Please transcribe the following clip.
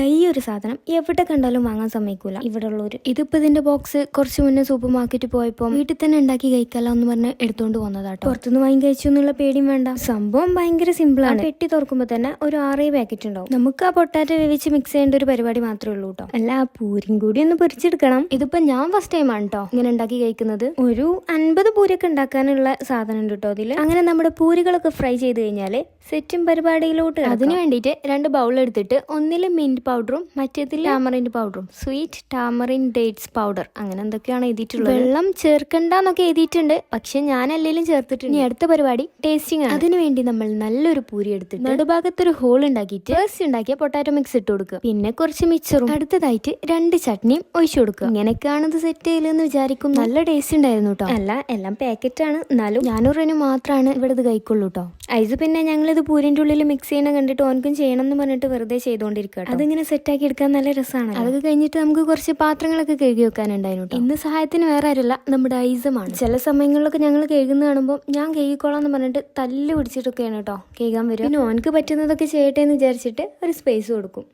ദാ ഈ ഒരു സാധനം എവിടെ കണ്ടാലും വാങ്ങാൻ സമ്മതിക്കൂല ഇവിടെ ഉള്ളവര്. ഇതിപ്പോ ഇതിന്റെ ബോക്സ് കുറച്ച് മുന്നേ സൂപ്പർ മാർക്കറ്റിൽ പോയപ്പോ വീട്ടിൽ തന്നെ ഉണ്ടാക്കി കഴിക്കാലോ എന്ന് പറഞ്ഞ് എടുത്തോണ്ട് വന്നതാട്ടോ. പുറത്തുനിന്ന് വാങ്ങി കഴിച്ചു എന്നുള്ള പേടിയും വേണ്ട. സംഭവം ഭയങ്കര സിമ്പിൾ ആണ്. പെട്ടി തുറക്കുമ്പോ തന്നെ ഒരു 6 പാക്കറ്റ് ഉണ്ടാവും. നമുക്ക് ആ പൊട്ടാറ്റോ വേവിച്ച് മിക്സ് ചെയ്യേണ്ട ഒരു പരിപാടി മാത്രമേ ഉള്ളൂ കേട്ടോ. അല്ല ആ പൂരിയും കൂടി ഒന്ന് പൊരിച്ചെടുക്കണം. ഇതിപ്പോ ഞാൻ ഫസ്റ്റ് ടൈം ആണ് കേട്ടോ ഇങ്ങനെ ഉണ്ടാക്കി കഴിക്കുന്നത്. ഒരു 50 പൂരിയൊക്കെ ഉണ്ടാക്കാനുള്ള സാധനം ഉണ്ട് കേട്ടോ അതില്. അങ്ങനെ നമ്മുടെ പൂരികളൊക്കെ ഫ്രൈ ചെയ്ത് കഴിഞ്ഞാല് സെറ്റും പരിപാടിയിലോട്ട്. അതിന് വേണ്ടിയിട്ട് 2 ബൗൾ എടുത്തിട്ട് ഒന്നില് മിന്റ് പൗഡറും മറ്റേതിൽ ടാമറിൻഡ് പൗഡറും, സ്വീറ്റ് ടാമറിൻ ഡേറ്റ്സ് പൗഡർ, അങ്ങനെ എന്തൊക്കെയാണ് എഴുതിയിട്ടുള്ളത്. വെള്ളം ചേർക്കണ്ടെന്നൊക്കെ എഴുതിയിട്ടുണ്ട്, പക്ഷെ ഞാൻ അല്ലെങ്കിലും ചേർത്തിട്ടുണ്ട്. ഇനി അടുത്ത പരിപാടി ടേസ്റ്റിംഗ് ആണ്. അതിനു വേണ്ടി നമ്മൾ നല്ലൊരു പൂരി എടുത്തിട്ട് നടുഭാഗത്തൊരു ഹോൾ ഉണ്ടാക്കിയിട്ട് ഫസ്റ്റ് ഉണ്ടാക്കിയ പൊട്ടാറ്റോ മിക്സ് ഇട്ട് കൊടുക്കുക. പിന്നെ കുറച്ച് മിക്സറും അടുത്തതായിട്ട് 2 ചട്നിയും ഒഴിച്ചു കൊടുക്കുക. ഇങ്ങനെയൊക്കെയാണ് ഇത് സെറ്റ് ചെയ്യലെന്ന് വിചാരിക്കും. നല്ല ടേസ്റ്റ് ഉണ്ടായിരുന്നു കേട്ടോ. അല്ല എല്ലാം പാക്കറ്റ് ആണ്, എന്നാലും 400 മാത്രമാണ് ഇവിടെ ഇത് കഴിക്കുള്ളൂ കേട്ടോ. ഐസ് പിന്നെ ഞങ്ങളിത് പൂരിന്റെ ഉള്ളിൽ മിക്സ് ചെയ്യണ കണ്ടിട്ട് ഓനക്കും ചെയ്യണം എന്ന് പറഞ്ഞിട്ട് വെറുതെ ചെയ്തുകൊണ്ടിരിക്കുക. അതിങ്ങനെ സെറ്റാക്കി എടുക്കാൻ നല്ല രസമാണ്. അതൊക്കെ കഴിഞ്ഞിട്ട് നമുക്ക് കുറച്ച് പാത്രങ്ങളൊക്കെ കഴുകി വെക്കാനുണ്ടായിരുന്നു. ഇന്ന് സഹായത്തിന് വേറെ ആരല്ല, നമ്മുടെ ഐസുമാണ്. ചില സമയങ്ങളിലൊക്കെ ഞങ്ങൾ കഴുകുന്ന കാണുമ്പോൾ ഞാൻ കഴുകിക്കോളാം എന്ന് പറഞ്ഞിട്ട് തല്ല് പിടിച്ചിട്ടൊക്കെയാണ് കേട്ടോ കഴുകാൻ വരും. പിന്നെ ഓനക്ക് പറ്റുന്നതൊക്കെ ചെയ്യട്ടെ എന്ന് വിചാരിച്ചിട്ട് ഒരു സ്പേസ് കൊടുക്കും.